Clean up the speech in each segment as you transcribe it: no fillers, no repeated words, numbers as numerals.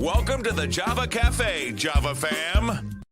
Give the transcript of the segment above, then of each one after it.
Welcome to the Java Cafe, Java fam.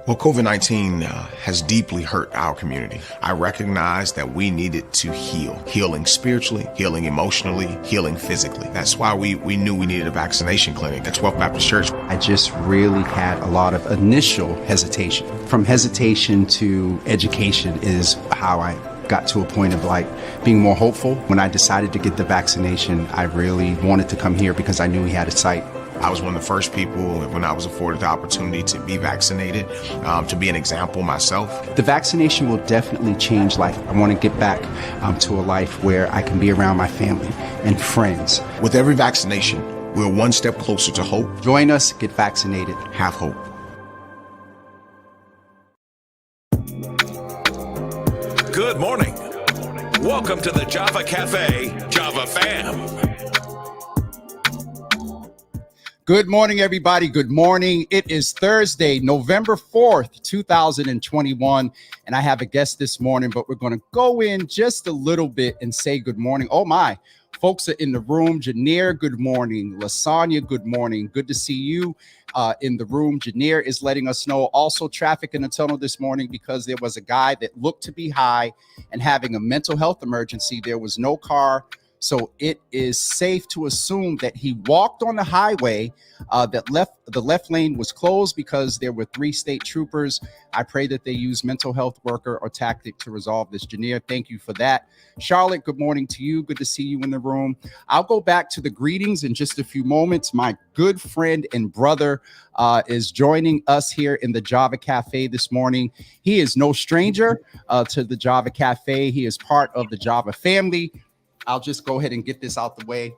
Well, COVID-19 has deeply hurt our community. I recognize that we needed to heal, healing spiritually, healing emotionally, healing physically. That's why we knew we needed a vaccination clinic at 12th Baptist Church. I just really had a lot of initial hesitation. From hesitation to education is how I got to a point of being more hopeful. When I decided to get the vaccination, I really wanted to come here because I knew we had a site. I was one of the first people, when I was afforded the opportunity to be vaccinated, to be an example myself. The vaccination will definitely change life. I want to get back to a life where I can be around my family and friends. With every vaccination, we're one step closer to hope. Join us, get vaccinated, have hope. Good morning. Welcome to the Java Cafe, Java fam. Good morning, everybody. Good morning. It is Thursday, November 4th, 2021, and I have a guest this morning, but we're going to go in just a little bit and say good morning. Oh, my. Folks are in the room. Janier, good morning. Lasagna, good morning. Good to see you in the room. Janier is letting us know also traffic in the tunnel this morning because there was a guy that looked to be high and having a mental health emergency. There was no car. So it is safe to assume that he walked on the highway, the left lane was closed because there were 3 state troopers. I pray that they use mental health worker or tactic to resolve this. Janier, thank you for that. Charlotte, good morning to you. Good to see you in the room. I'll go back to the greetings in just a few moments. My good friend and brother is joining us here in the Java Cafe this morning. He is no stranger to the Java Cafe. He is part of the Java family. I'll just go ahead and get this out the way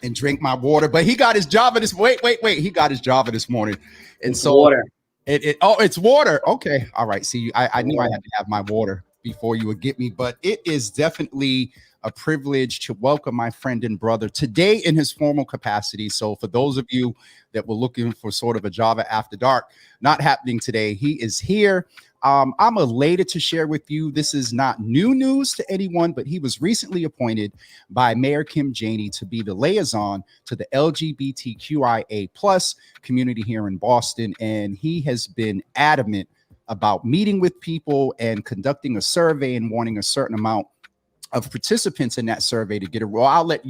and drink my water. But he got his Java this. Wait. He got his Java this morning, and it's so water. It's water. Okay, all right. See, I knew I had to have my water before you would get me, but it is definitely a privilege to welcome my friend and brother today in his formal capacity. So for those of you that were looking for sort of a Java After Dark, not happening today. He is here. I'm elated to share with you. This is not new news to anyone, but he was recently appointed by Mayor Kim Janey to be the liaison to the LGBTQIA plus community here in Boston. And he has been adamant about meeting with people and conducting a survey and wanting a certain amount of participants in that survey to get a role. I'll let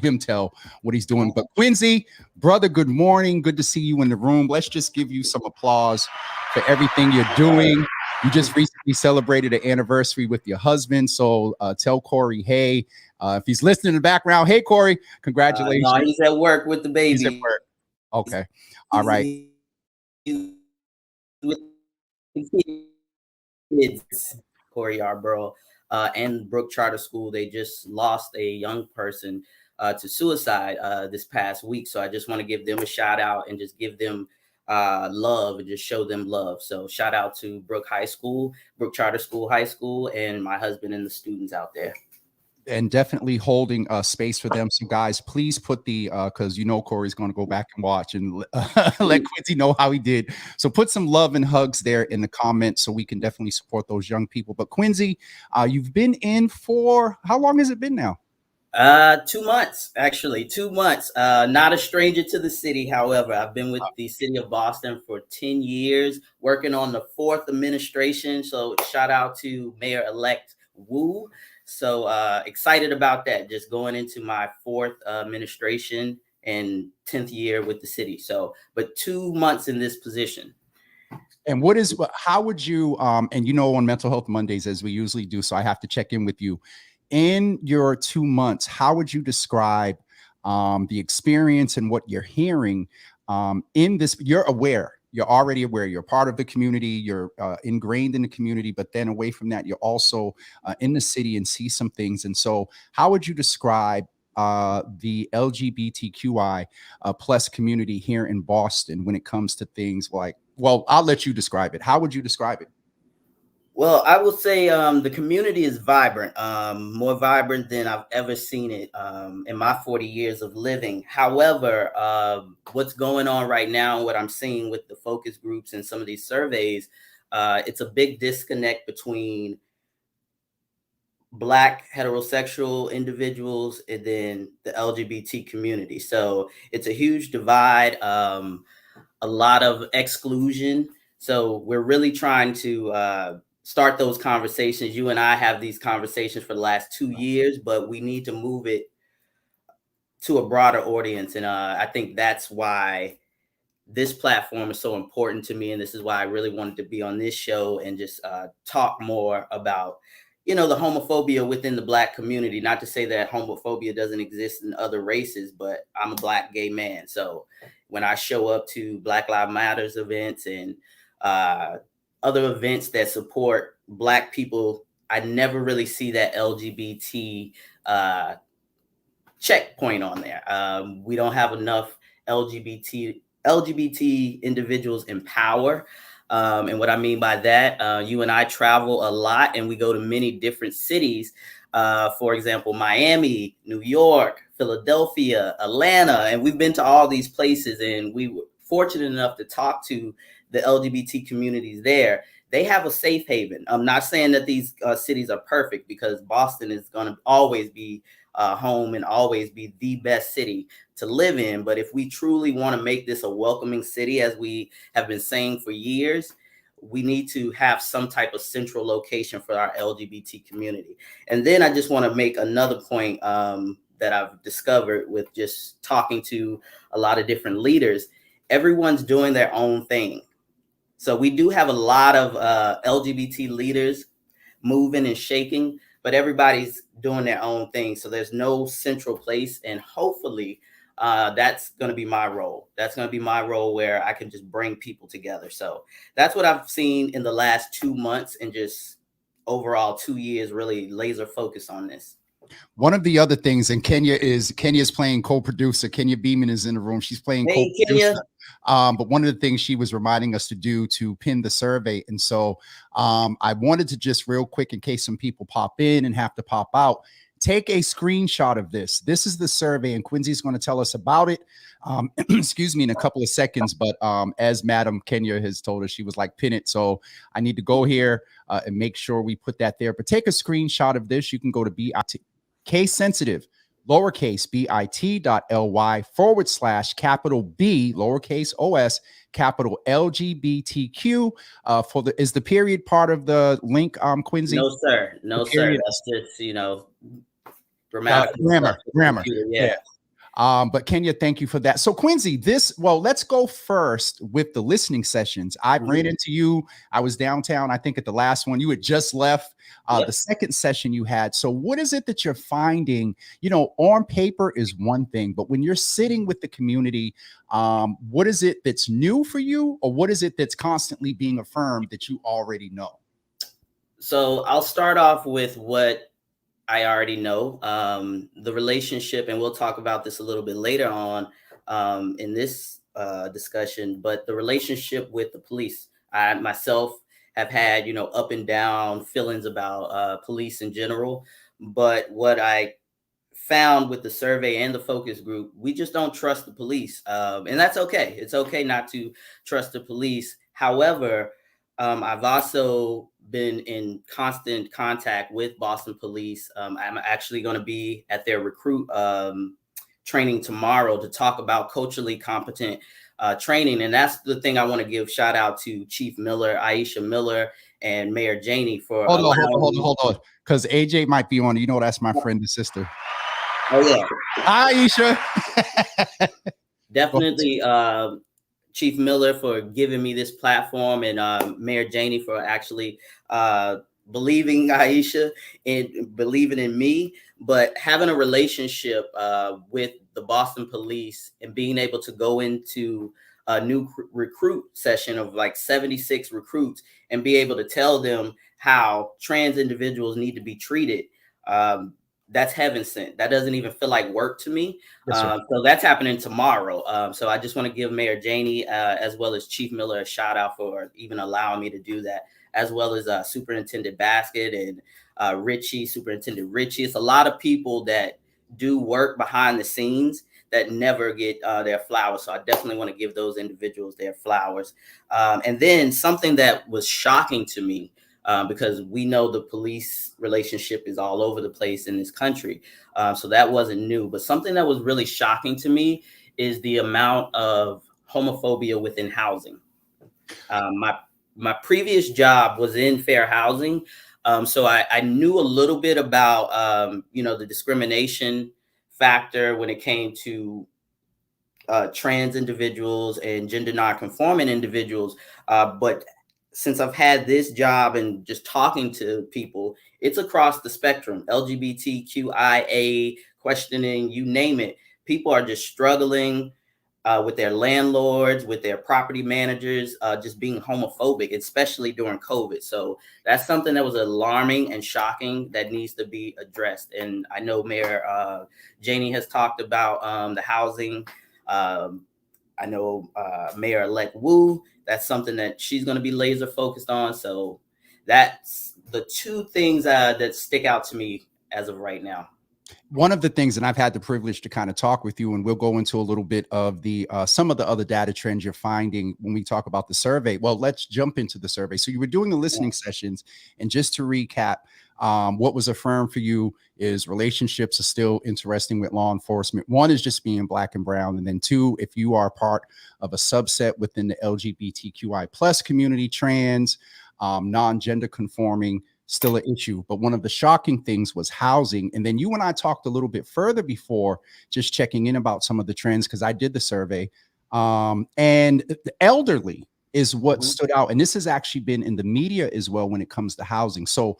him tell what he's doing. But Quincey, brother, good morning. Good to see you in the room. Let's just give you some applause for everything you're doing. You just recently celebrated an anniversary with your husband. So tell Corey, hey, if he's listening in the background, hey, Corey, congratulations. No, he's at work with the baby. He's at work. Okay. All right. With the kids, Corey Yarborough. And Brook Charter School, they just lost a young person to suicide this past week. So I just want to give them a shout out and just give them love and just show them love. So shout out to Brook Charter School High School, and my husband and the students out there. And definitely holding space for them. So guys, please put the, because Corey's going to go back and watch and let Quincey know how he did. So put some love and hugs there in the comments so we can definitely support those young people. But Quincey, you've been in for, how long has it been now? 2 months, actually, 2 months. Not a stranger to the city. However, I've been with the city of Boston for 10 years, working on the 4th administration. So shout out to Mayor-elect Wu. So excited about that, just going into my 4th administration and 10th year with the city. So, but 2 months in this position. And how would you, and on Mental Health Mondays, as we usually do, so I have to check in with you. in your 2 months, how would you describe the experience and what you're hearing in this? You're already aware, you're part of the community, you're ingrained in the community, but then away from that, you're also in the city and see some things. And so how would you describe the LGBTQI plus community here in Boston when it comes to things like, well, I'll let you describe it. How would you describe it? Well, I will say the community is vibrant, more vibrant than I've ever seen it in my 40 years of living. However, what's going on right now, what I'm seeing with the focus groups and some of these surveys, it's a big disconnect between Black heterosexual individuals and then the LGBT community. So it's a huge divide, a lot of exclusion. So we're really trying to start those conversations. You and I have these conversations for the last 2 years, but we need to move it to a broader audience. And I think that's why this platform is so important to me. And this is why I really wanted to be on this show and just talk more about, the homophobia within the Black community. Not to say that homophobia doesn't exist in other races, but I'm a Black gay man. So when I show up to Black Lives Matters events and other events that support Black people, I never really see that LGBT checkpoint on there. We don't have enough LGBT individuals in power. And what I mean by that, you and I travel a lot and we go to many different cities. For example, Miami, New York, Philadelphia, Atlanta, and we've been to all these places, and we were fortunate enough to talk to the LGBT communities there. They have a safe haven. I'm not saying that these cities are perfect, because Boston is going to always be home and always be the best city to live in. But if we truly want to make this a welcoming city, as we have been saying for years, we need to have some type of central location for our LGBT community. And then I just want to make another point that I've discovered with just talking to a lot of different leaders. Everyone's doing their own thing. So we do have a lot of LGBT leaders moving and shaking, but everybody's doing their own thing. So there's no central place. And hopefully that's going to be my role. That's going to be my role, where I can just bring people together. So that's what I've seen in the last 2 months, and just overall 2 years, really laser focus on this. One of the other things, and Kenya's playing co-producer. Kenya Beeman is in the room. She's playing co-producer. But one of the things she was reminding us to do to pin the survey. And so I wanted to just real quick, in case some people pop in and have to pop out, take a screenshot of this. This is the survey, and Quincey's going to tell us about it. Excuse me, in a couple of seconds. But as Madam Kenya has told us, she was like, pin it. So I need to go here and make sure we put that there. But take a screenshot of this. You can go to BIT. Case sensitive, lowercase bit.ly/ capital B, lowercase os, capital LGBTQ. Is the period part of the link, Quincey? No, sir. No, sir. That's just, grammar. Yeah. But Kenya, thank you for that. So Quincey, let's go first with the listening sessions. I ran into you. I was downtown, I think, at the last one. You had just left the second session you had. So what is it that you're finding? On paper is one thing, but when you're sitting with the community, what is it that's new for you, or what is it that's constantly being affirmed that you already know? So I'll start off with what I already know, the relationship, and we'll talk about this a little bit later on in this discussion, but the relationship with the police. I myself have had, up and down feelings about police in general, but what I found with the survey and the focus group, we just don't trust the police, and that's okay. It's okay not to trust the police. However, I've also been in constant contact with Boston police. I'm actually going to be at their recruit training tomorrow to talk about culturally competent training. And that's the thing I want to give shout out to Chief Miller, Aisha Miller, and Mayor Janey for. Hold on. Because AJ might be on. That's my friend and sister. Oh, yeah. Hi, Aisha. Definitely. Chief Miller for giving me this platform, and Mayor Janey for actually believing Aisha and believing in me, but having a relationship with the Boston police and being able to go into a new recruit session of like 76 recruits and be able to tell them how trans individuals need to be treated. That's heaven sent. That doesn't even feel like work to me. Yes, sir. So that's happening tomorrow. So I just want to give Mayor Janey as well as Chief Miller a shout out for even allowing me to do that, as well as Superintendent Basket and Superintendent Richie. It's a lot of people that do work behind the scenes that never get their flowers. So I definitely want to give those individuals their flowers. And then something that was shocking to me, because we know the police relationship is all over the place in this country. So that wasn't new, but something that was really shocking to me is the amount of homophobia within housing. My previous job was in fair housing. So I knew a little bit about, the discrimination factor when it came to trans individuals and gender nonconforming individuals. But since I've had this job and just talking to people, it's across the spectrum, LGBTQIA, questioning, you name it. People are just struggling with their landlords, with their property managers, just being homophobic, especially during COVID. So that's something that was alarming and shocking that needs to be addressed. And I know Mayor Janey has talked about the housing. I know Mayor-elect Wu, that's something that she's going to be laser focused on. So that's the two things that stick out to me as of right now. One of the things, and I've had the privilege to kind of talk with you, and we'll go into a little bit of the some of the other data trends you're finding when we talk about the survey. Well, let's jump into the survey. So you were doing the listening sessions, and just to recap, what was affirmed for you is relationships are still interesting with law enforcement. One is just being Black and brown, and then two, if you are part of a subset within the LGBTQI plus community, trans, non-gender conforming, still an issue. But one of the shocking things was housing. And then you and I talked a little bit further before, just checking in about some of the trends, because I did the survey. And the elderly is what stood out. And this has actually been in the media as well when it comes to housing. So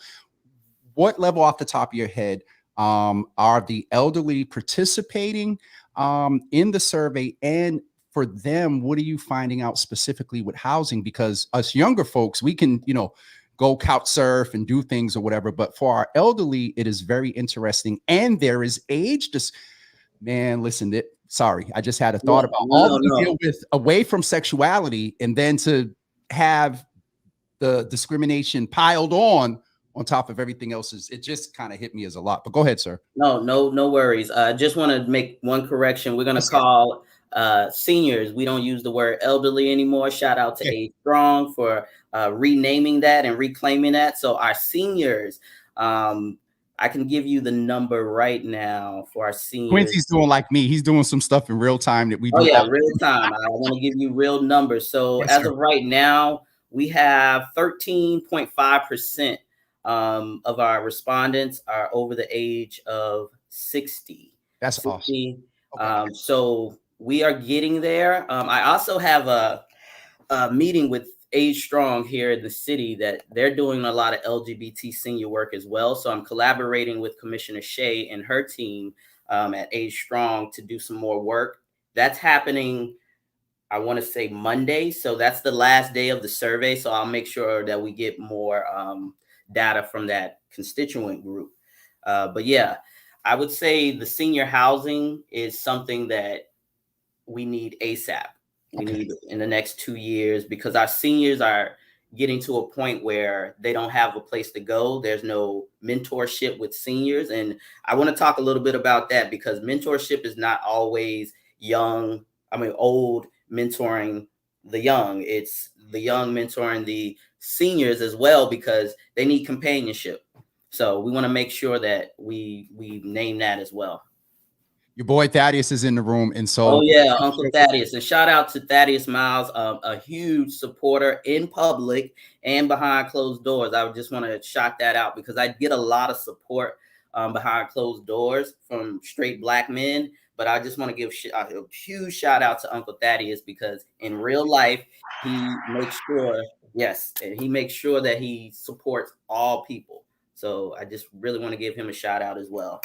what level off the top of your head are the elderly participating in the survey? And for them, what are you finding out specifically with housing? Because us younger folks, we can, go couch surf and do things or whatever. But for our elderly, it is very interesting. And there is age. Man, listen, sorry, I just had a thought about all we deal with away from sexuality, and then to have the discrimination piled on top of everything else, it just kind of hit me as a lot. But go ahead, sir. No worries. I just want to make one correction. We're going to call seniors. We don't use the word elderly anymore. Shout out to Age Strong for renaming that and reclaiming that. So our seniors, I can give you the number right now for our seniors. Quincy's doing like me. He's doing some stuff in real time that we do. Oh yeah, real time. I want to give you real numbers. So yes, as of right now, we have 13.5% of our respondents are over the age of 60. That's 60. Awesome. Okay. So we are getting there. I also have a meeting with Age Strong here in the city that they're doing a lot of LGBT senior work as well. So I'm collaborating with Commissioner Shea and her team at Age Strong to do some more work. That's happening, I want to say Monday. So that's the last day of the survey. So I'll make sure that we get more data from that constituent group. But yeah, I would say the senior housing is something that we need ASAP. We need in the next 2 years, because our seniors are getting to a point where they don't have a place to go. There's no mentorship with seniors. And I want to talk a little bit about that, because mentorship is not always old mentoring the young. It's the young mentoring the seniors as well, because they need companionship. So we want to make sure that we name that as well. Your boy Thaddeus is in the room. And so, oh yeah, Uncle Thaddeus. And shout out to Thaddeus Miles, a huge supporter in public and behind closed doors. I just want to shout that out, because I get a lot of support behind closed doors from straight Black men. But I just want to give a huge shout out to Uncle Thaddeus, because in real life, he makes sure, yes, and he makes sure that he supports all people. So I just really want to give him a shout out as well.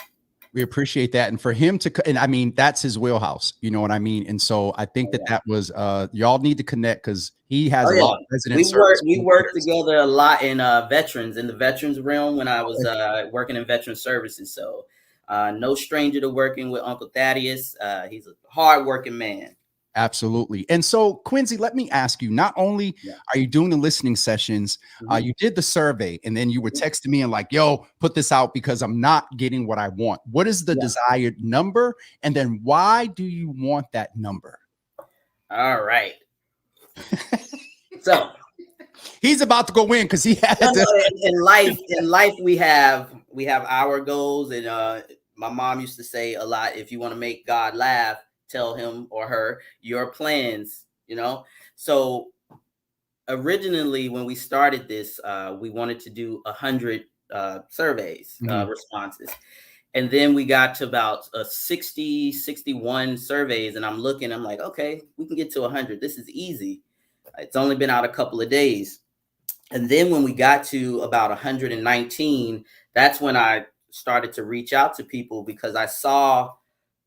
We appreciate that. And for him to, and I mean, that's his wheelhouse, you know what I mean? And so I think that was, y'all need to connect, because he has a lot of resident service. We worked together a lot in the veterans realm when I was working in veteran services. So no stranger to working with Uncle Thaddeus. He's a hardworking man. Absolutely. And so, Quincey, let me ask you, not only are you doing the listening sessions, you did the survey, and then you were texting me and like, yo, put this out because I'm not getting what I want. What is the desired number? And then why do you want that number? All right. So he's about to go in because he has in life we have our goals. And my mom used to say a lot, if you want to make God laugh, tell him or her your plans, you know? So originally when we started this, we wanted to do 100 surveys, responses. And then we got to about 61 surveys. And I'm like, okay, we can get to 100. This is easy. It's only been out a couple of days. And then when we got to about 119, that's when I started to reach out to people, because I saw,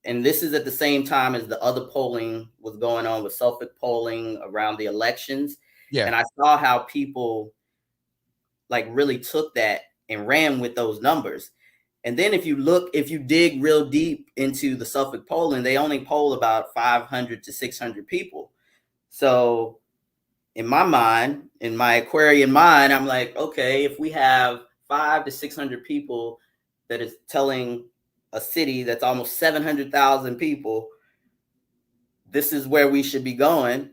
and this is at the same time as the other polling was going on with Suffolk polling around the elections. Yeah. And I saw how people like really took that and ran with those numbers. And then if you dig real deep into the Suffolk polling, they only poll about 500 to 600 people. So in my mind, in my Aquarian mind, I'm like, okay, if we have 500 to 600 people that is telling a city that's almost 700,000 people, this is where we should be going.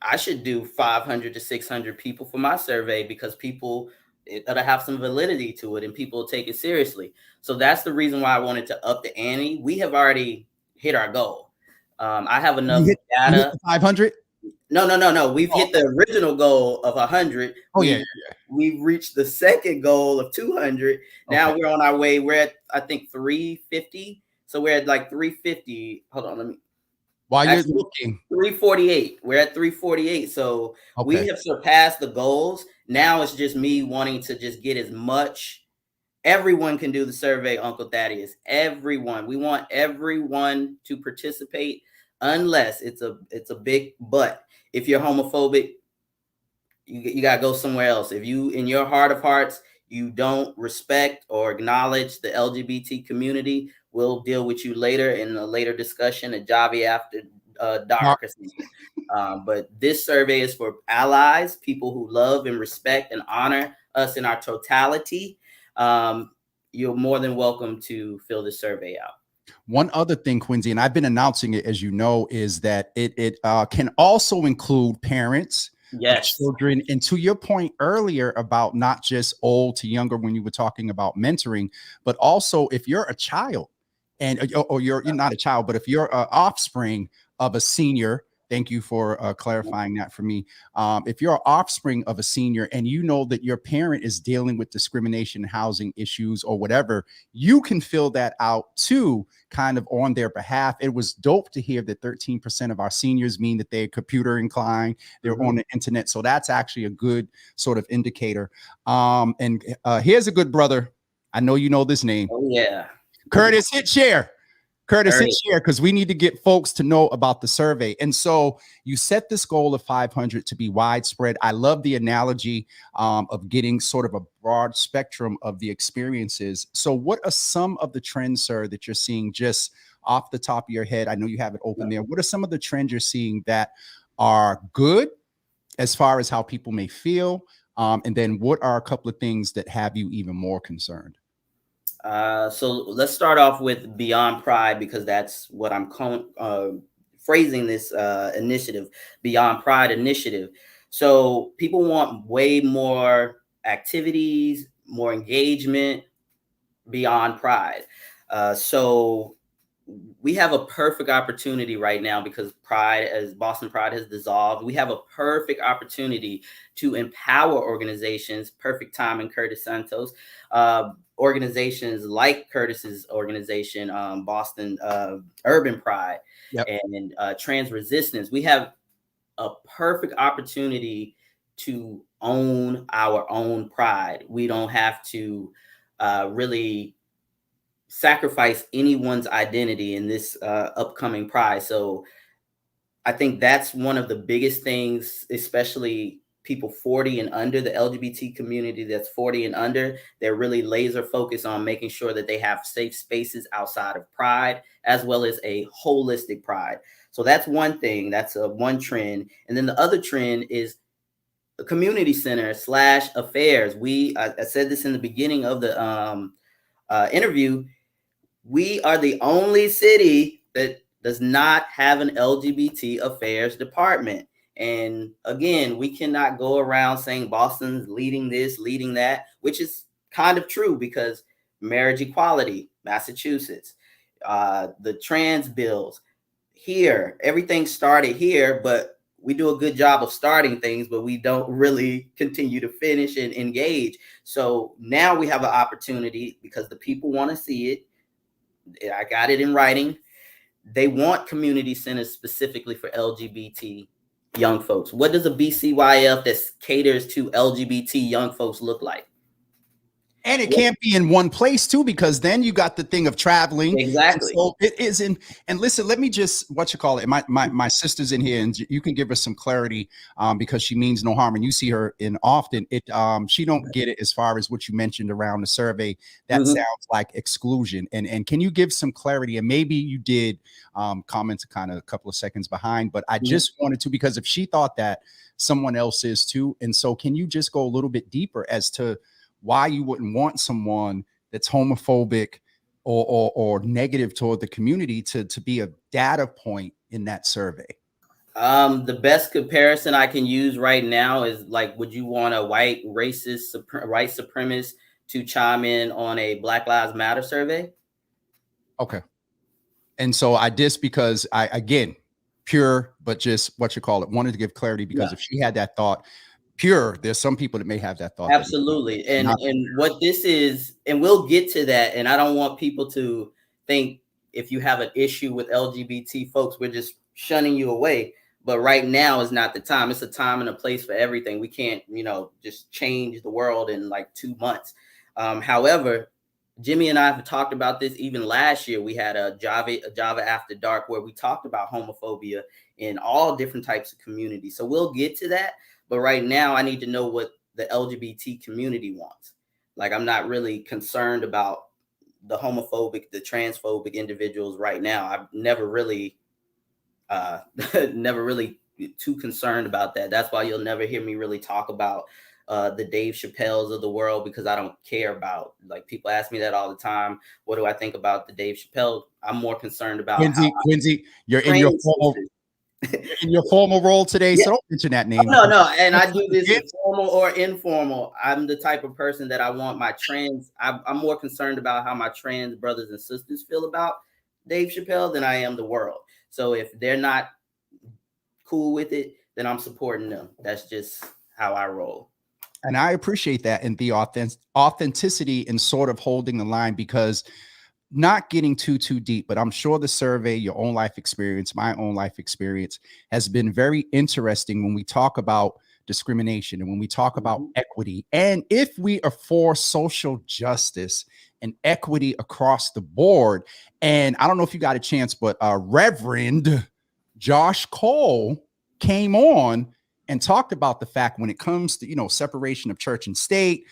I should do 500 to 600 people for my survey, because it'll have some validity to it and people will take it seriously. So that's the reason why I wanted to up the ante. We have already hit our goal. I have enough data. 500? No. We've hit the original goal of 100. We've reached the second goal of 200. Now we're on our way. We're at, I think, 350. So we're at like 350. Hold on, while you're looking, 348. We're at 348. So we have surpassed the goals. Now it's just me wanting to just get as much. Everyone can do the survey, Uncle Thaddeus. Everyone. We want everyone to participate, unless it's a big but. If you're homophobic, you got to go somewhere else. If you, in your heart of hearts, you don't respect or acknowledge the LGBT community, we'll deal with you later in a later discussion at Javi after dark. But this survey is for allies, people who love and respect and honor us in our totality. You're more than welcome to fill the survey out. One other thing, Quincey, and I've been announcing it, as you know, is that it can also include parents, children. And to your point earlier about not just old to younger, when you were talking about mentoring, but also if you're a child and or you're not a child, but if you're an offspring of a senior. Thank you for clarifying that for me. If you're an offspring of a senior and you know that your parent is dealing with discrimination, housing issues, or whatever, you can fill that out too, kind of on their behalf. It was dope to hear that 13% of our seniors mean that they're computer inclined, they're on the internet. So that's actually a good sort of indicator. And here's a good brother. I know you know this name. Oh, yeah. Curtis, hit share. Curtis, hit share, because we need to get folks to know about the survey. And so you set this goal of 500 to be widespread. I love the analogy of getting sort of a broad spectrum of the experiences. So what are some of the trends, sir, that you're seeing just off the top of your head? I know you have it open there. What are some of the trends you're seeing that are good as far as how people may feel? And then what are a couple of things that have you even more concerned? So let's start off with Beyond Pride, because that's what I'm phrasing this initiative, Beyond Pride initiative. So people want way more activities, more engagement beyond Pride. So we have a perfect opportunity right now, because Pride, as Boston Pride has dissolved, we have a perfect opportunity to empower organizations. Perfect timing, Curtis Santos. organizations like Curtis's organization, Boston Urban Pride, Yep. and Trans Resistance, we have a perfect opportunity to own our own pride. We don't have to really sacrifice anyone's identity in this upcoming pride. So I think that's one of the biggest things, especially people 40 and under, the LGBT community that's 40 and under. They're really laser focused on making sure that they have safe spaces outside of pride, as well as a holistic pride. So that's one thing. That's one trend. And then the other trend is the community center / affairs. I said this in the beginning of the interview. We are the only city that does not have an LGBT affairs department. And again, we cannot go around saying Boston's leading this, leading that, which is kind of true, because marriage equality, Massachusetts, the trans bills here, everything started here, but we do a good job of starting things, but we don't really continue to finish and engage. So now we have an opportunity, because the people want to see it. I got it in writing. They want community centers specifically for LGBT young folks. What does a BCYF that caters to LGBT young folks look like? And it can't be in one place too, because then you got the thing of traveling. Exactly. And so it isn't. And listen, let me just, my sister's in here, and you can give us some clarity, because she means no harm, and you see her in often. She don't get it as far as what you mentioned around the survey. That sounds like exclusion. And can you give some clarity? And maybe you did comment kind of a couple of seconds behind, but I just wanted to, because if she thought that, someone else is too. And so can you just go a little bit deeper as to why you wouldn't want someone that's homophobic or negative toward the community to be a data point in that survey? The best comparison I can use right now is, like, would you want a white racist, white supremacist to chime in on a Black Lives Matter survey? Okay. And so because again, pure, but just wanted to give clarity, because if she had that thought, pure, there's some people that may have that thought. Absolutely. And what this is, and we'll get to that. And I don't want people to think if you have an issue with LGBT folks, we're just shunning you away. But right now is not the time. It's a time and a place for everything. We can't, just change the world in like 2 months. However, Jimmy and I have talked about this even last year. We had a Java After Dark where we talked about homophobia in all different types of communities. So we'll get to that. But right now, I need to know what the LGBT community wants. Like, I'm not really concerned about the homophobic, the transphobic individuals right now. I've never really too concerned about that. That's why you'll never hear me really talk about the Dave Chappelles of the world, because I don't care about, like, people ask me that all the time. What do I think about the Dave Chappelle? I'm more concerned about Quincey, you're in your formal role today, so don't mention that name. No, and I do this formal or informal. I'm the type of person that I want my trans. I'm more concerned about how my trans brothers and sisters feel about Dave Chappelle than I am the world. So if they're not cool with it, then I'm supporting them. That's just how I roll. And I appreciate that, and the authenticity and sort of holding the line, because not getting too deep, but I'm sure the survey, your own life experience, my own life experience, has been very interesting when we talk about discrimination and when we talk about equity. And if we are for social justice and equity across the board, and I don't know if you got a chance, but Reverend Josh Cole came on and talked about the fact when it comes to, separation of church and state,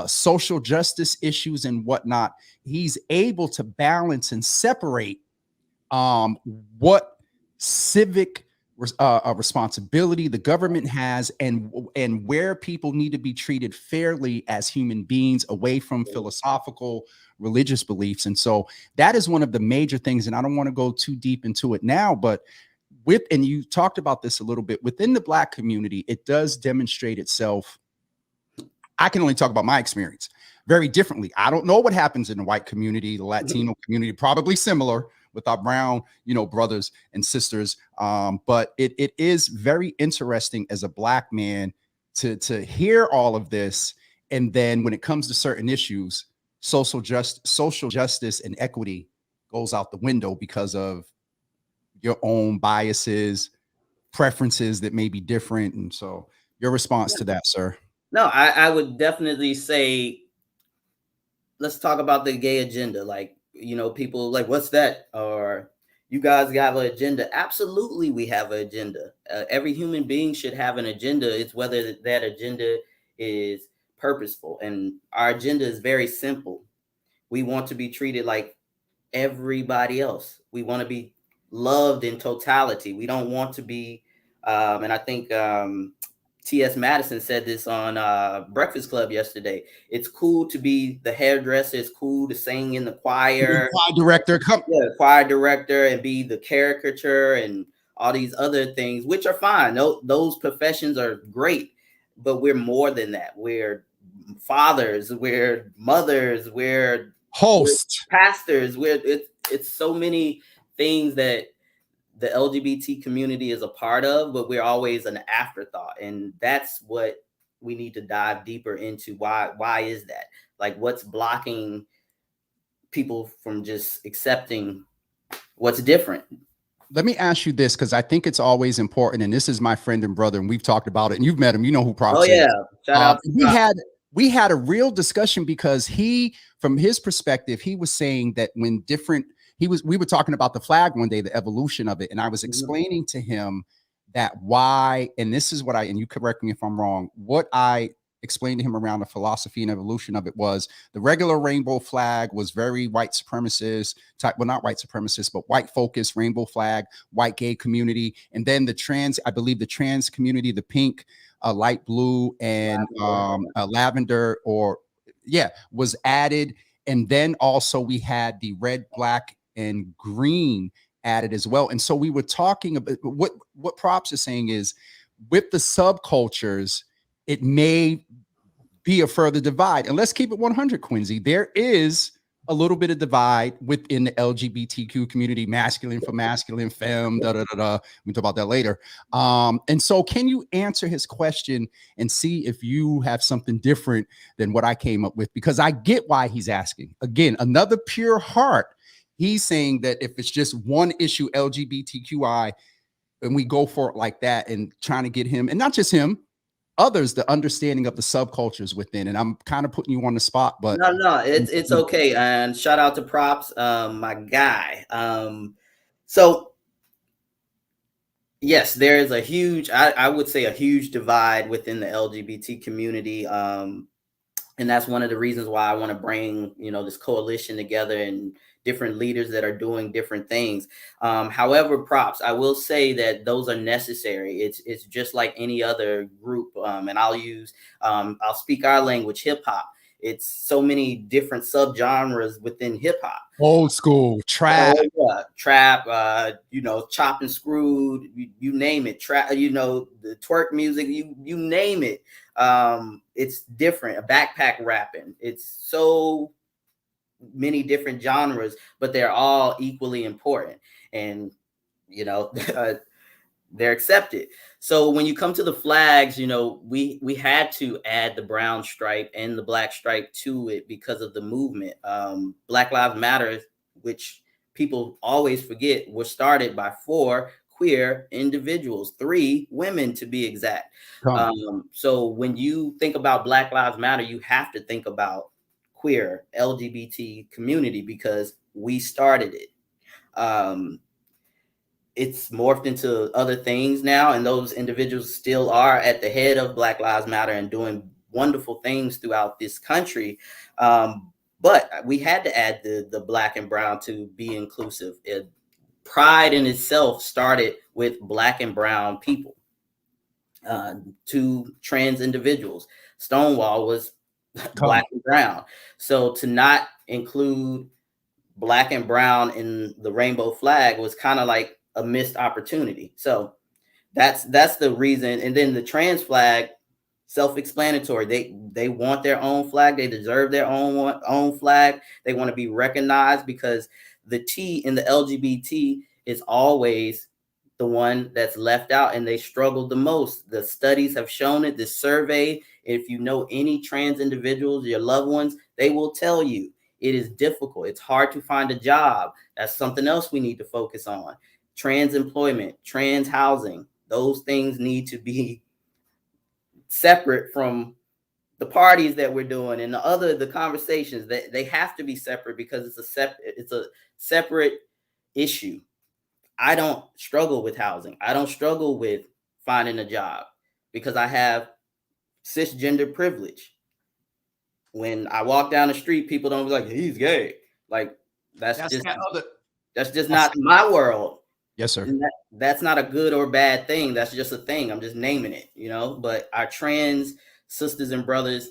social justice issues and whatnot, he's able to balance and separate what civic responsibility the government has and where people need to be treated fairly as human beings, away from philosophical religious beliefs. And so that is one of the major things, and I don't want to go too deep into it now, but and you talked about this a little bit, within the Black community, it does demonstrate itself. I can only talk about my experience very differently. I don't know what happens in the white community, the Latino community, probably similar with our brown, brothers and sisters. But it is very interesting as a Black man to hear all of this. And then when it comes to certain issues, social justice and equity goes out the window because of your own biases, preferences that may be different. And so your response to that, sir? No, I would definitely say, let's talk about the gay agenda. Like, people like, what's that? Or you guys have an agenda. Absolutely, we have an agenda. Every human being should have an agenda. It's whether that agenda is purposeful. And our agenda is very simple. We want to be treated like everybody else. We want to be loved in totality. We don't want to be, and I think T.S. Madison said this on Breakfast Club yesterday. It's cool to be the hairdresser. It's cool to sing in the choir. Choir director, choir director, and be the caricature and all these other things, which are fine. Those professions are great, but we're more than that. We're fathers. We're mothers. We're hosts, pastors. It's so many things that the LGBT community is a part of, but we're always an afterthought. And that's what we need to dive deeper into. Why is that? Like, what's blocking people from just accepting what's different? Let me ask you this, because I think it's always important. And this is my friend and brother, and we've talked about it, and you've met him. You know who Props is. Shout out to we had a real discussion because from his perspective, he was saying that when we were talking about the flag one day, the evolution of it. And I was explaining to him that why, and this is what and you correct me if I'm wrong, what I explained to him around the philosophy and evolution of it was the regular rainbow flag was very white supremacist type, well, not white supremacist, but white focused rainbow flag, white gay community. And then I believe the trans community, the pink, light blue, and lavender, was added. And then also we had the red, black, and green added as well. And so we were talking about what Props is saying is with the subcultures, it may be a further divide. And let's keep it 100, Quincey. There is a little bit of divide within the LGBTQ community, masculine for masculine, femme, We talk about that later. And so can you answer his question and see if you have something different than what I came up with? Because I get why he's asking. Again, another pure heart. He's saying that if it's just one issue, LGBTQI, and we go for it like that and trying to get him, and not just him, others, the understanding of the subcultures within. And I'm kind of putting you on the spot, but no, it's okay. And shout out to Props, my guy. So yes, there is a huge, I would say a huge divide within the LGBT community. And that's one of the reasons why I want to bring, this coalition together and different leaders that are doing different things. However, Props, I will say that those are necessary. It's just like any other group. And I'll speak our language, hip hop. It's so many different subgenres within hip hop. Old school, trap, trap, chop and screwed, you name it. Trap, the twerk music, you name it. It's different. A backpack rapping. It's so many different genres, but they're all equally important, and they're accepted. So when you come to the flags, we had to add the brown stripe and the black stripe to it because of the movement. Black Lives Matter, which people always forget, was started by 4 queer individuals, 3 women to be exact. So when you think about Black Lives Matter, you have to think about queer LGBT community because we started it. It's morphed into other things now, and those individuals still are at the head of Black Lives Matter and doing wonderful things throughout this country. But we had to add the black and brown to be inclusive. Pride in itself started with black and brown people, 2 trans individuals. Stonewall was black and brown. So to not include black and brown in the rainbow flag was kind of like a missed opportunity. So that's the reason. And then the trans flag, self-explanatory. They want their own flag. They deserve their own flag. They want to be recognized because the T in the LGBT is always the one that's left out, and they struggled the most. The studies have shown it. This survey, if you know any trans individuals, your loved ones, they will tell you it is difficult. It's hard to find a job. That's something else we need to focus on. Trans employment, trans housing, those things need to be separate from the parties that we're doing and the conversations. That they have to be separate, because it's a separate issue. I don't struggle with housing. I don't struggle with finding a job because I have cisgender privilege. When I walk down the street, people don't be like, he's gay. Like that's just not my world. Yes, sir. And that's not a good or bad thing. That's just a thing. I'm just naming it, but our trans sisters and brothers,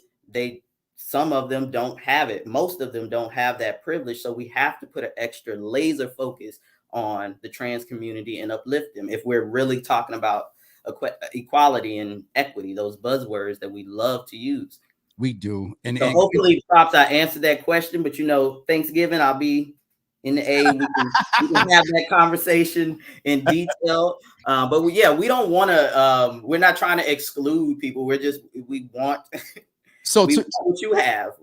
some of them don't have it. Most of them don't have that privilege. So we have to put an extra laser focus on the trans community and uplift them if we're really talking about equality and equity, those buzzwords that we love to use. We do. And hopefully, Pops, I answered that question, but Thanksgiving, I'll be in the A. We can have that conversation in detail. But we don't want to, we're not trying to exclude people. We want, what you have,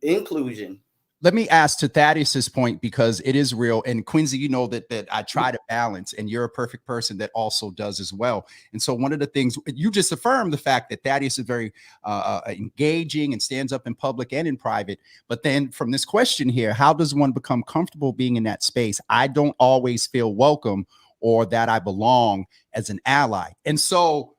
inclusion. Let me ask to Thaddeus's point, because it is real. And Quincey, you know that I try to balance, and you're a perfect person that also does as well. And so one of the things you just affirmed, the fact that Thaddeus is very engaging and stands up in public and in private. But then from this question here, how does one become comfortable being in that space? I don't always feel welcome or that I belong as an ally. And so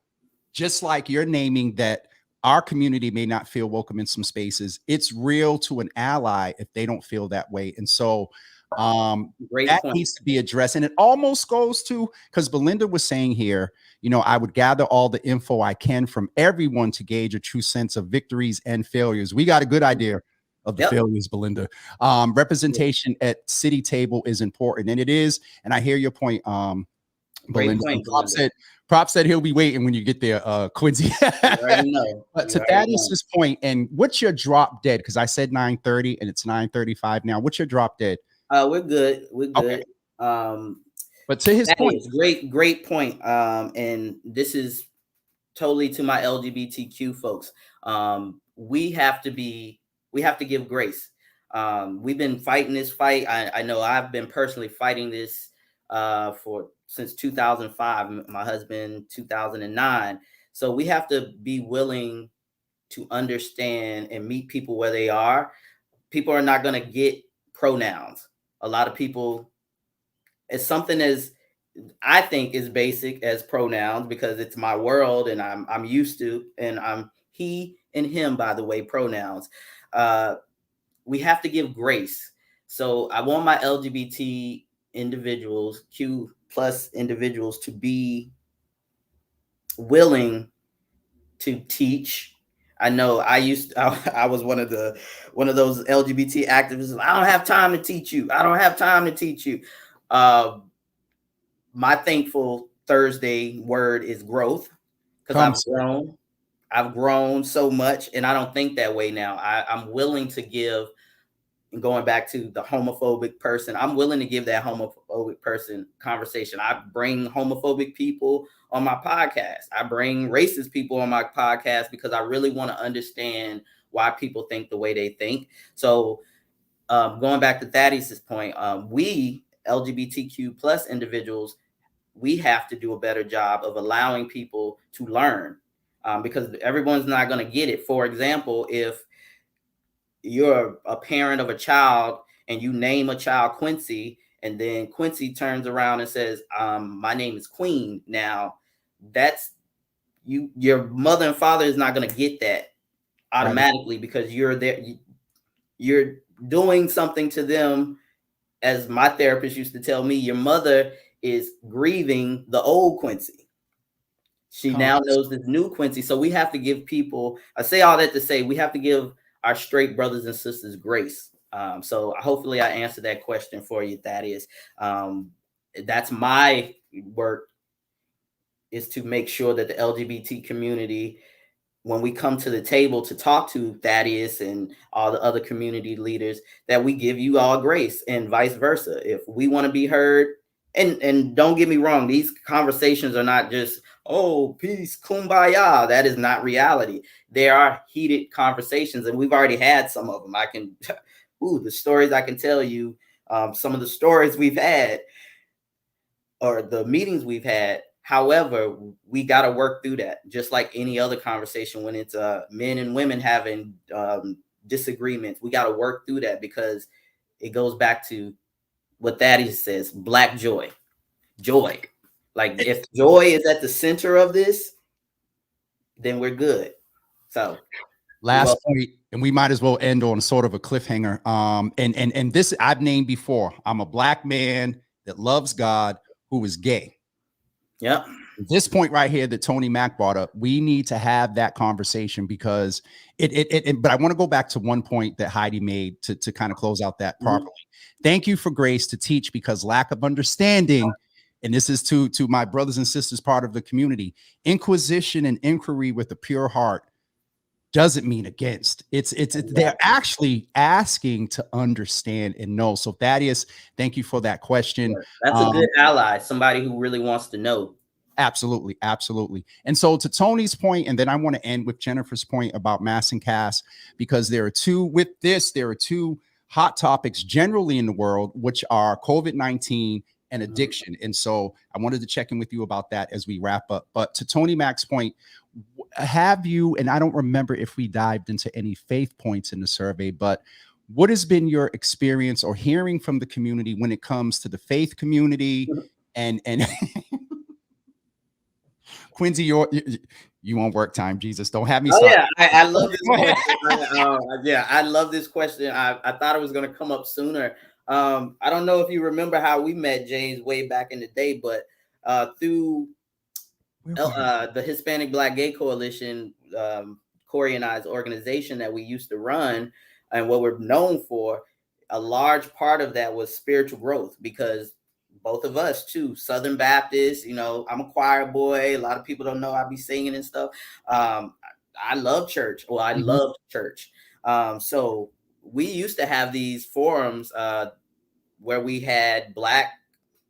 just like you're naming that our community may not feel welcome in some spaces, it's real to an ally if they don't feel that way. And so that needs to be addressed. And it almost goes to, because Belinda was saying here, I would gather all the info I can from everyone to gauge a true sense of victories and failures. We got a good idea of the failures, Belinda. Representation at city table is important, and it is. And I hear your point, Belinda. Prop said he'll be waiting when you get there, Quincey. But to Thaddeus's point, and what's your drop dead? Because I said 9:30 and it's 9:35 now. What's your drop dead? We're good. Okay. But to his point, great point. And this is totally to my LGBTQ folks. We have to give grace. We've been fighting this fight. I know I've been personally fighting this since 2005, my husband 2009. So we have to be willing to understand and meet people where they are. People are not going to get pronouns. A lot of people, it's something as I think is basic as pronouns, because it's my world and I'm used to, and I'm he and him, by the way, pronouns. We have to give grace. So I want my LGBT individuals, Q plus individuals, to be willing to teach. I know I was one of those LGBT activists. I don't have time to teach you. I don't have time to teach you. My thankful Thursday word is growth, because I've grown so much, and I don't think that way now. I'm willing to give. And going back to the homophobic person, I'm willing to give that homophobic person conversation. I bring homophobic people on my podcast. I bring racist people on my podcast because I really want to understand why people think the way they think. So going back to Thaddeus's point, we LGBTQ plus individuals, we have to do a better job of allowing people to learn, because everyone's not going to get it. For example, if you're a parent of a child and you name a child Quincey, and then Quincey turns around and says, my name is Queen. Now that's your mother and father is not going to get that automatically, because you're there. You're doing something to them. As my therapist used to tell me, your mother is grieving the old Quincey. She now knows this new Quincey. So we have to give people, I say all that to say, we have to give our straight brothers and sisters grace. So hopefully I answered that question for you, Thaddeus. That's my work, is to make sure that the LGBT community, when we come to the table to talk to Thaddeus and all the other community leaders, that we give you all grace, and vice versa. If we want to be heard, and don't get me wrong, these conversations are not just, oh, peace, kumbaya. That is not reality. There are heated conversations, and we've already had some of them. I can, the stories I can tell you, some of the stories we've had or the meetings we've had. However, we got to work through that, just like any other conversation. When it's men and women having disagreements, we got to work through that, because it goes back to what Thaddeus says: Black joy. Like, if joy is at the center of this, then we're good. So last point, and we might as well end on sort of a cliffhanger. And this I've named before. I'm a Black man that loves God who is gay. Yeah. This point right here that Tony Mack brought up, we need to have that conversation, because but I want to go back to one point that Heidi made to kind of close out that properly. Thank you for grace to teach, because lack of understanding, and this is to my brothers and sisters part of the community, inquisition and inquiry with a pure heart doesn't mean against. It's they're actually asking to understand and know. So Thaddeus, thank you for that question. That's a good ally, somebody who really wants to know. Absolutely. And so to Tony's point, and then I want to end with Jennifer's point about mass and cast, because there are two hot topics generally in the world, which are COVID-19 and addiction. And so I wanted to check in with you about that as we wrap up. But to Tony Mack's point, have you, and I don't remember if we dived into any faith points in the survey, but what has been your experience or hearing from the community when it comes to the faith community and Quincey, you on work time, Jesus. Don't have me start. Yeah, I love this question. I love this question. I thought it was going to come up sooner. I don't know if you remember how we met, James, way back in the day, but through the Hispanic Black Gay Coalition, Corey and I's organization that we used to run, and what we're known for, a large part of that was spiritual growth, because both of us too, Southern Baptist, I'm a choir boy. A lot of people don't know I be singing and stuff. I love church. Well, I loved church. So we used to have these forums where we had Black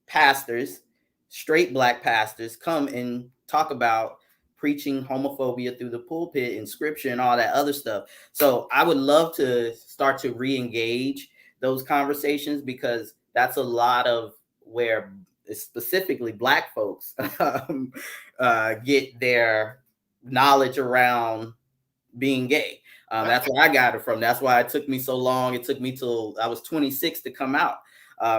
pastors, straight Black pastors, come and talk about preaching homophobia through the pulpit and scripture and all that other stuff. So I would love to start to re-engage those conversations, because that's a lot of where specifically Black folks get their knowledge around being gay. That's where I got it from. That's why it took me so long. It took me till I was 26 to come out,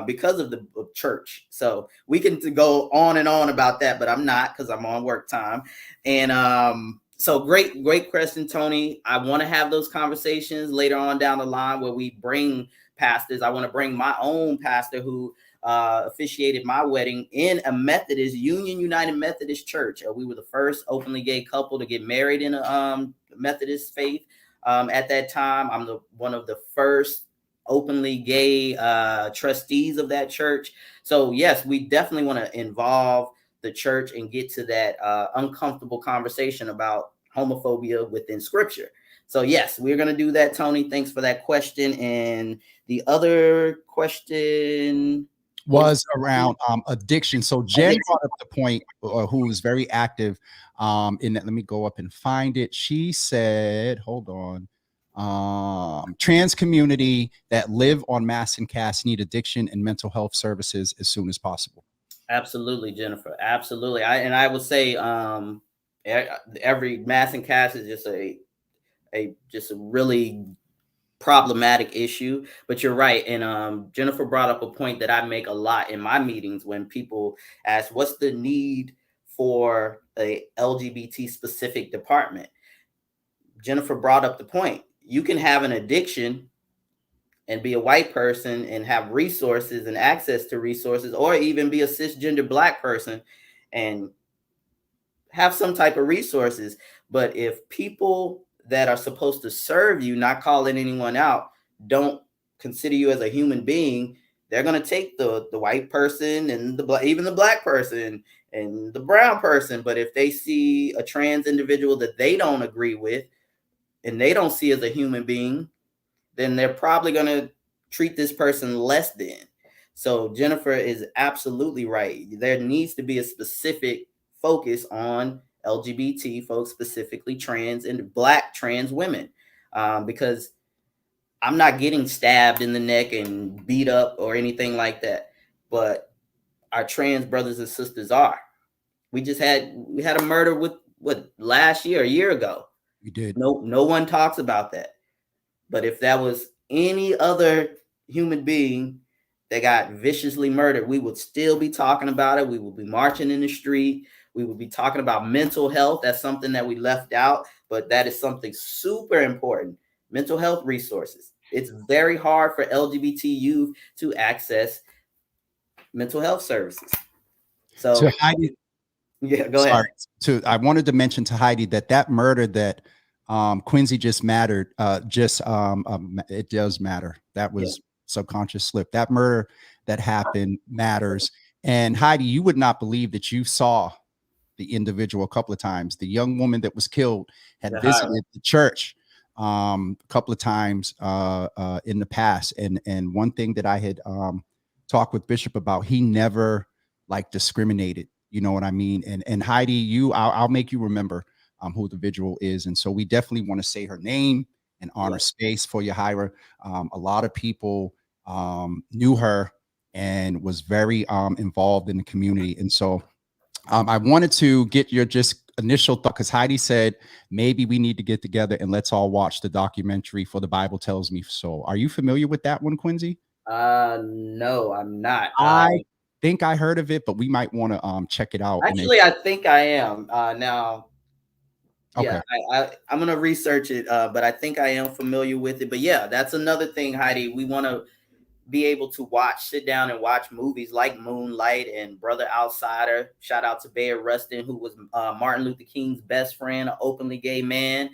because of the church. So we can go on and on about that, but I'm not, because I'm on work time. And so great question, Tony. I want to have those conversations later on down the line where we bring pastors. I want to bring my own pastor who officiated my wedding in a Methodist, Union United Methodist Church. We were the first openly gay couple to get married in a Methodist faith at that time. I'm one of the first openly gay trustees of that church. So yes, we definitely want to involve the church and get to that uncomfortable conversation about homophobia within scripture. So yes, we're going to do that, Tony. Thanks for that question. And the other question was around addiction. So Jen brought up the point, who is very active in that. Let me go up and find it. She said, hold on. Trans community that live on mass and cast need addiction and mental health services as soon as possible. Absolutely, Jennifer. Absolutely. I would say every mass and cast is just a really problematic issue, but you're right. And Jennifer brought up a point that I make a lot in my meetings when people ask, what's the need for a LGBT specific department? Jennifer brought up the point. You can have an addiction and be a white person and have resources and access to resources, or even be a cisgender Black person and have some type of resources. But if people that are supposed to serve you, not calling anyone out, don't consider you as a human being, they're going to take the white person and even the Black person and the brown person. But if they see a trans individual that they don't agree with and they don't see as a human being, then they're probably going to treat this person less than. So Jennifer is absolutely right. There needs to be a specific focus on LGBT folks, specifically trans and Black trans women, because I'm not getting stabbed in the neck and beat up or anything like that, but our trans brothers and sisters are. We had a murder with last year, a year ago. You did. No one talks about that. But if that was any other human being that got viciously murdered, we would still be talking about it. We would be marching in the street. We would be talking about mental health. That's something that we left out, but that is something super important. Mental health resources. It's very hard for LGBT youth to access mental health services. So Heidi, yeah, go ahead. I wanted to mention to Heidi that murder that Quincey just mattered. It does matter. That was subconscious slip. That murder that happened matters. And Heidi, you would not believe that you saw the individual a couple of times. The young woman that was killed had visited the church a couple of times in the past. And one thing that I had talked with Bishop about, he never like discriminated. You know what I mean? And Heidi, I'll make you remember who the individual is. And so we definitely want to say her name and honor space for Yahira. A lot of people knew her and was very involved in the community. And so I wanted to get your just initial thought, because Heidi said maybe we need to get together and let's all watch the documentary For the Bible Tells Me So. Are you familiar with that one, Quincey? No, I'm not. I think I heard of it, but we might want to check it out. Actually, I think I am now. Okay. Yeah, I'm gonna research it, but I think I am familiar with it. But yeah, that's another thing, Heidi. We want to be able to sit down and watch movies like Moonlight and Brother Outsider. Shout out to Bayard Rustin, who was Martin Luther King's best friend, an openly gay man.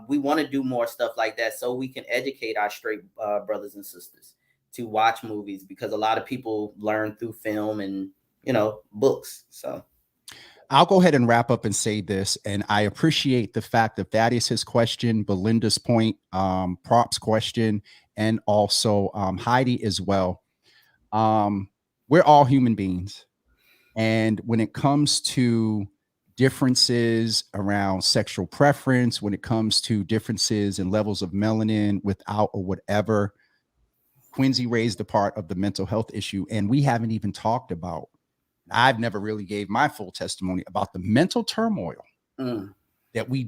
We want to do more stuff like that so we can educate our straight brothers and sisters to watch movies, because a lot of people learn through film and, books. So I'll go ahead and wrap up and say this. And I appreciate the fact that Thaddeus's question, Belinda's point, Prop's question, and also Heidi as well. We're all human beings. And when it comes to differences around sexual preference, when it comes to differences in levels of melanin without or whatever, Quincey raised a part of the mental health issue. And we haven't even talked about, I've never really gave my full testimony about the mental turmoil that we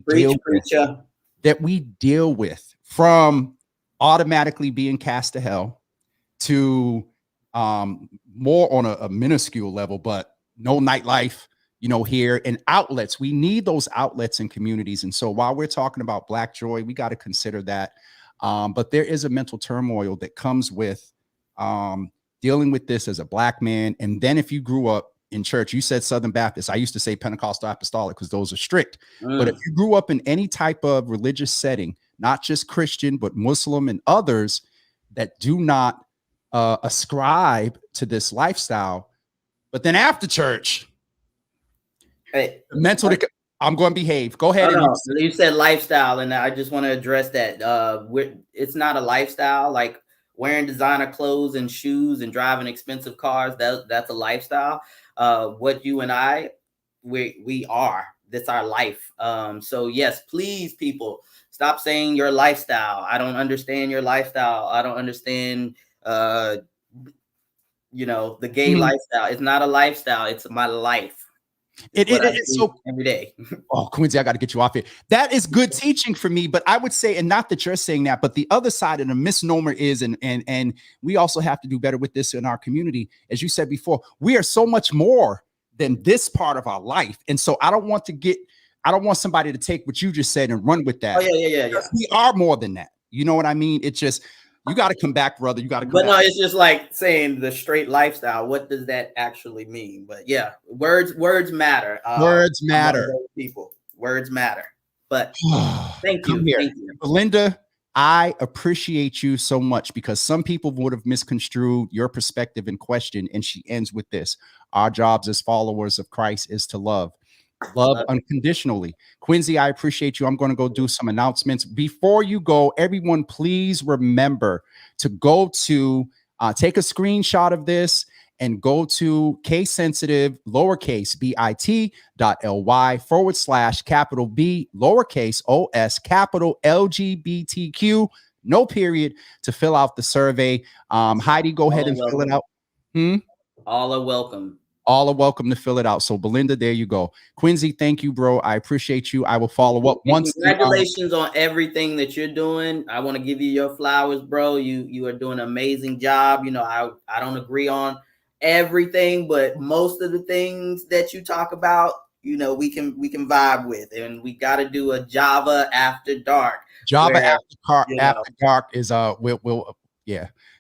deal with, from automatically being cast to hell to more on a minuscule level, but no nightlife, here, and outlets. We need those outlets in communities. And so while we're talking about Black joy, we got to consider that. But there is a mental turmoil that comes with dealing with this as a Black man. And then if you grew up in church, you said Southern Baptist. I used to say Pentecostal Apostolic because those are strict. But if you grew up in any type of religious setting, not just Christian, but Muslim and others that do not ascribe to this lifestyle, but then after church, I'm going to behave. Go ahead. You said lifestyle, and I just want to address that. It's not a lifestyle. Like wearing designer clothes and shoes and driving expensive cars, that's a lifestyle. What you and I, we are. That's our life. So yes, please, people, stop saying your lifestyle. I don't understand your lifestyle. I don't understand, the gay lifestyle. It's not a lifestyle. It's my life. It's so every day. Oh, Quincey, I got to get you off here. That is good teaching for me, but I would say, and not that you're saying that, but the other side of the misnomer is, and we also have to do better with this in our community. As you said before, we are so much more than this part of our life. And so I don't want somebody to take what you just said and run with that. Oh, yeah. We are more than that. You know what I mean? It's just, you got to come back, brother. You got to come back. No, it's just like saying the straight lifestyle. What does that actually mean? But yeah, words matter. Words matter. People, words matter. But thank you. Thank you. Belinda, I appreciate you so much, because some people would have misconstrued your perspective and question. And she ends with this: our jobs as followers of Christ is to love unconditionally. Quincey, I appreciate you. I'm going to go do some announcements. Before you go, everyone, please remember to go to Take a screenshot of this and go to case sensitive lowercase bit.ly/ capital B lowercase os capital LGBTQ, no period, to fill out the survey. Heidi, go ahead and fill it out. All are welcome. All are welcome to fill it out. So Belinda, there you go. Quincey, thank you, bro. I appreciate you. I will follow up once. Congratulations on everything that you're doing. I want to give you your flowers, bro. You are doing an amazing job. You know, I don't agree on everything, but most of the things that you talk about, you know, we can vibe with. And we got to do a Java after dark. After dark is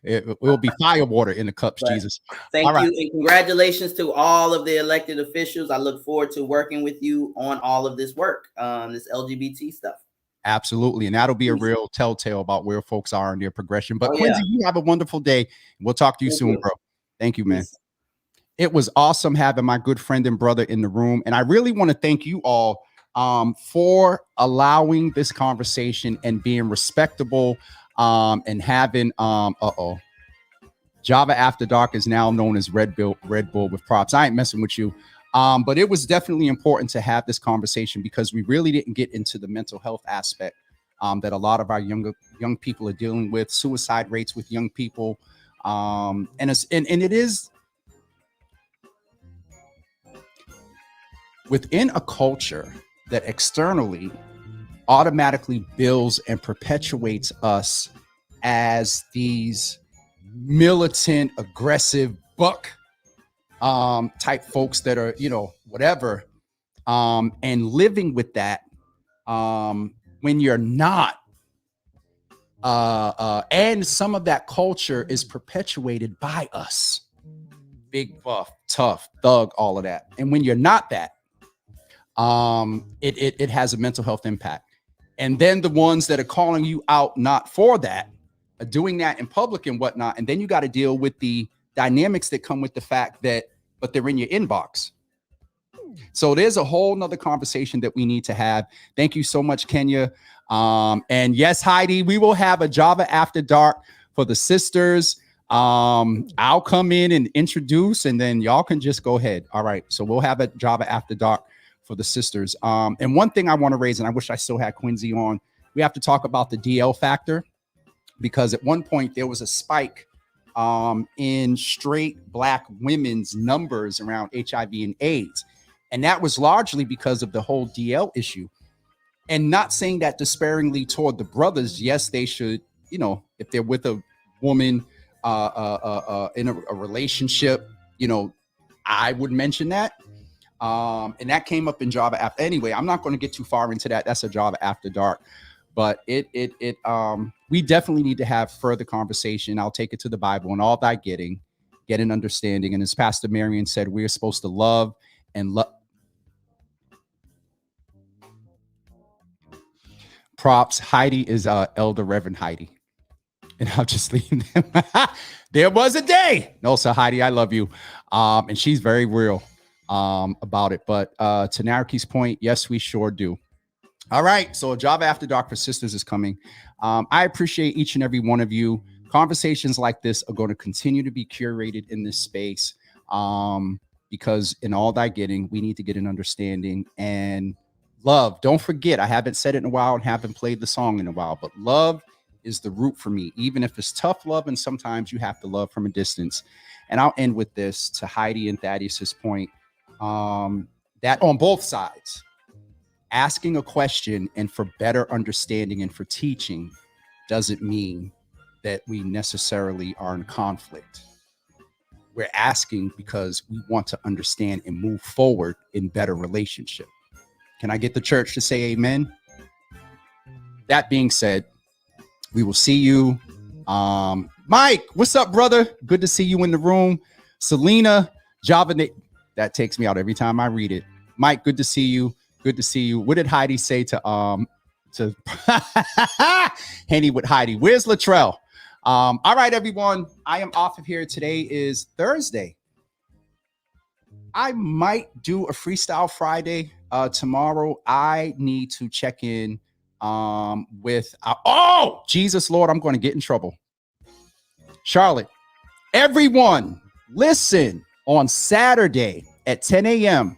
it will be fire water in the cups. But Jesus. Thank you. And congratulations to all of the elected officials. I look forward to working with you on all of this work, this LGBT stuff. Absolutely. And that'll be a real telltale about where folks are in their progression. But Quincey, you have a wonderful day. We'll talk to you soon, bro. Thank you, man. Peace. It was awesome having my good friend and brother in the room. And I really want to thank you all for allowing this conversation and being respectable and having Java After Dark is now known as Red Bull with props. I ain't messing with you. But it was definitely important to have this conversation because we really didn't get into the mental health aspect that a lot of our young people are dealing with, suicide rates with young people. And it is within a culture that externally automatically builds and perpetuates us as these militant, aggressive, buck type folks that are, you know, whatever, and living with that when you're not. And some of that culture is perpetuated by us. Big, buff, tough, thug, all of that. And when you're not that, it has a mental health impact. And then the ones that are calling you out not for that are doing that in public and whatnot. And then you got to deal with the dynamics that come with the fact that, but they're in your inbox. So there's a whole nother conversation that we need to have. Thank you so much, Kenya. And yes, Heidi, we will have a Java After Dark for the sisters. I'll come in and introduce, and then y'all can just go ahead. All right. So we'll have a Java After Dark for the sisters. And one thing I want to raise, and I wish I still had Quincey on, we have to talk about the DL factor, because at one point there was a spike in straight Black women's numbers around HIV and AIDS. And that was largely because of the whole DL issue. And not saying that despairingly toward the brothers. Yes, they should, you know, if they're with a woman in a relationship, you know, I would mention that. And that came up in Java After. Anyway, I'm not going to get too far into that. That's a Java After Dark. But we definitely need to have further conversation. I'll take it to the Bible and all thy getting, get an understanding. And as Pastor Marion said, we are supposed to love and love. Props. Heidi is Elder Reverend Heidi. And I'll just leave them. There was a day. No, so Heidi, I love you. And she's very real about it. But to Naraki's point, yes, we sure do. All right. So Java After Dark for Sisters is coming. I appreciate each and every one of you. Conversations like this are going to continue to be curated in this space because in all thy getting, we need to get an understanding and love. Don't forget, I haven't said it in a while and haven't played the song in a while, but love is the root for me, even if it's tough love. And sometimes you have to love from a distance. And I'll end with this to Heidi and Thaddeus's point that on both sides, asking a question and for better understanding and for teaching doesn't mean that we necessarily are in conflict. We're asking because we want to understand and move forward in better relationship. Can I get the church to say amen? That being said, we will see you. Mike, what's up, brother? Good to see you in the room. Selena, Java, that takes me out every time I read it. Mike, good to see you. Good to see you. What did Heidi say to Henny with Heidi? Where's Latrell? All right, everyone. I am off of here. Today is Thursday. I might do a Freestyle Friday tomorrow. I need to check in with oh, Jesus Lord, I'm going to get in trouble. Charlotte, Everyone, listen, on Saturday at 10 a.m.,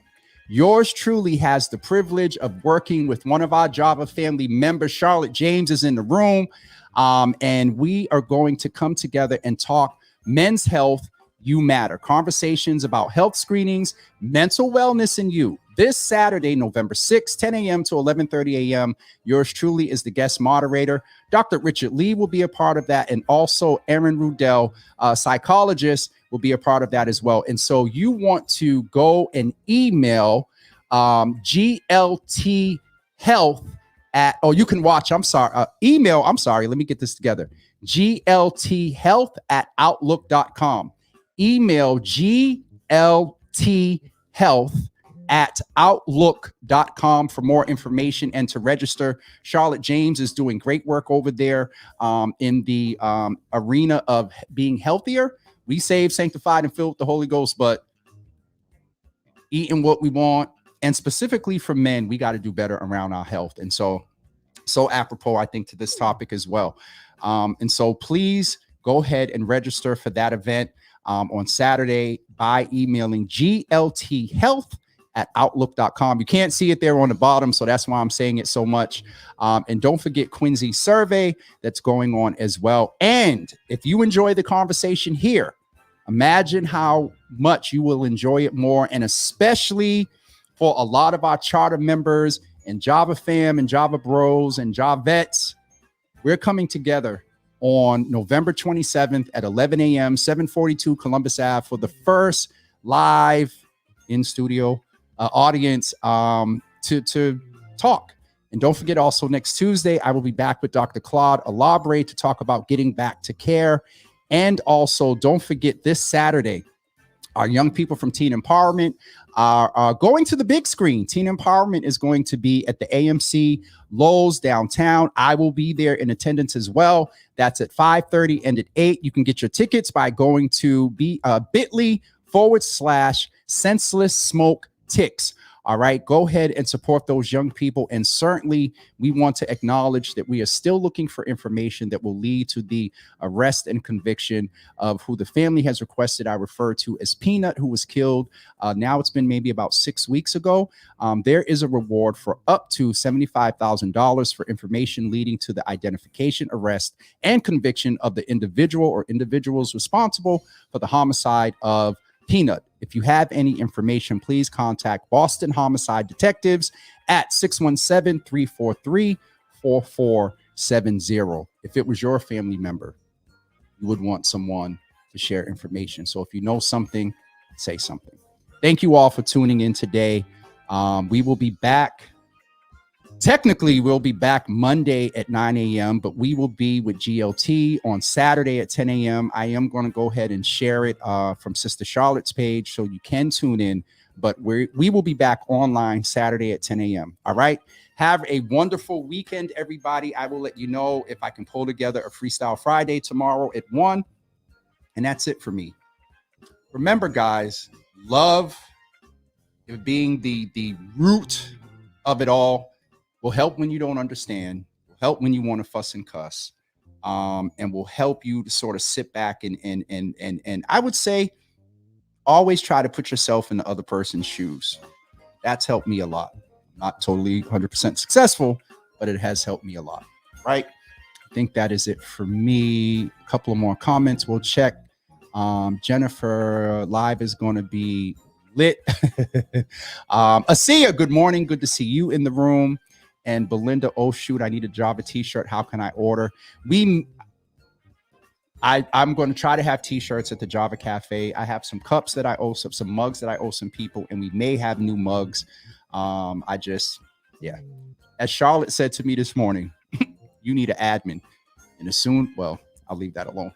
yours truly has the privilege of working with one of our Java family members. Charlotte James is in the room, and we are going to come together and talk men's health. You matter. Conversations about health screenings, mental wellness, and you. This Saturday, November 6th, 10 a.m. to 11:30 a.m. Yours truly is the guest moderator. Dr. Richard Lee will be a part of that, and also Aaron Rudell, psychologist, will be a part of that as well. And so you want to go and email GLT Health at, oh, you can watch, email, let me get this together. GLT Health at outlook.com. Email GLT Health at outlook.com for more information and to register. Charlotte James is doing great work over there in the arena of being healthier. We saved, sanctified, and filled with the Holy Ghost, but eating what we want, and specifically for men, we got to do better around our health. And so apropos, I think, to this topic as well. And so please go ahead and register for that event on Saturday by emailing glthealth at outlook.com. You can't see it there on the bottom, so that's why I'm saying it so much. And don't forget Quincey's survey that's going on as well. And if you enjoy the conversation here, imagine how much you will enjoy it more, and especially for a lot of our charter members and Java fam and Java bros and Java vets. We're coming together on November 27th at 11 a.m., 742 Columbus Ave for the first live in-studio audience to talk. And don't forget, also next Tuesday, I will be back with Dr. Claude Alabre to talk about getting back to care. And also, don't forget, this Saturday, our young people from Teen Empowerment are going to the big screen. Teen Empowerment is going to be at the AMC Lowe's downtown. I will be there in attendance as well. That's at 5:30 and at 8. You can get your tickets by going to bit.ly/senseless smoke ticks. All right, go ahead and support those young people. And certainly we want to acknowledge that we are still looking for information that will lead to the arrest and conviction of who the family has requested I refer to as Peanut, who was killed. Now it's been maybe about 6 weeks ago. There is a reward for up to $75,000 for information leading to the identification, arrest, and conviction of the individual or individuals responsible for the homicide of Peanut. If you have any information, please contact Boston Homicide Detectives at 617-343-4470. If it was your family member, you would want someone to share information. So if you know something, say something. Thank you all for tuning in today. We will be back. Technically, we'll be back Monday at 9 a.m., but we will be with GLT on Saturday at 10 a.m. I am going to go ahead and share it from Sister Charlotte's page so you can tune in, but we will be back online Saturday at 10 a.m. All right. Have a wonderful weekend, everybody. I will let you know if I can pull together a Freestyle Friday tomorrow at 1. And that's it for me. Remember, guys, love being the root of it all. Will help when you don't understand, will help when you want to fuss and cuss, and will help you to sort of sit back and I would say always try to put yourself in the other person's shoes. That's helped me a lot. Not totally 100% successful, but it has helped me a lot, right? I think that is it for me. A couple of more comments we'll check. Jennifer, live is going to be lit. Asiya, good morning. Good to see you in the room. And Belinda, oh shoot, I need a Java t-shirt. How can I order? I'm going to try to have t-shirts at the Java Cafe. I have some cups that I owe some mugs that I owe some people, and we may have new mugs. As Charlotte said to me this morning, you need an admin. And I'll leave that alone.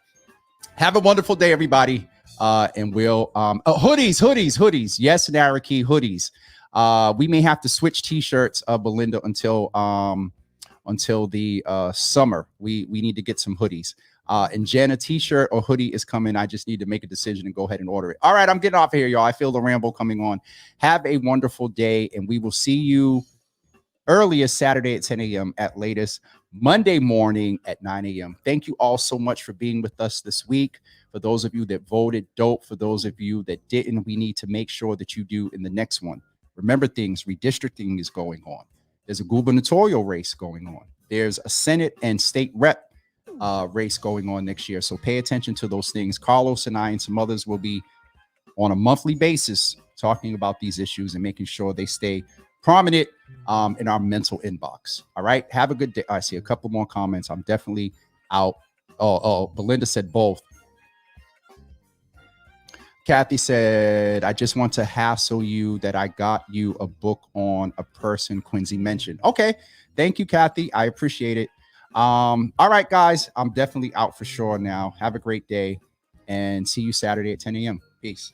Have a wonderful day, everybody. And we'll hoodies. Yes, Naraki, hoodies. We may have to switch t-shirts, Belinda, until the summer. We need to get some hoodies. And Jen, a t-shirt or hoodie is coming. I just need to make a decision and go ahead and order it. All right, I'm getting off of here, y'all. I feel the ramble coming on. Have a wonderful day, and we will see you earliest Saturday at 10 a.m. at latest Monday morning at 9 a.m. Thank you all so much for being with us this week. For those of you that voted, dope. For those of you that didn't, we need to make sure that you do in the next one. Remember things, redistricting is going on. There's a gubernatorial race going on. There's a Senate and state rep race going on next year. So pay attention to those things. Carlos and I and some others will be on a monthly basis talking about these issues and making sure they stay prominent in our mental inbox. All right. Have a good day. I see a couple more comments. I'm definitely out. Oh, Belinda said both. Kathy said, I just want to hassle you that I got you a book on a person Quincey mentioned. Okay. Thank you, Kathy. I appreciate it. All right, guys. I'm definitely out for sure now. Have a great day and see you Saturday at 10 a.m. Peace.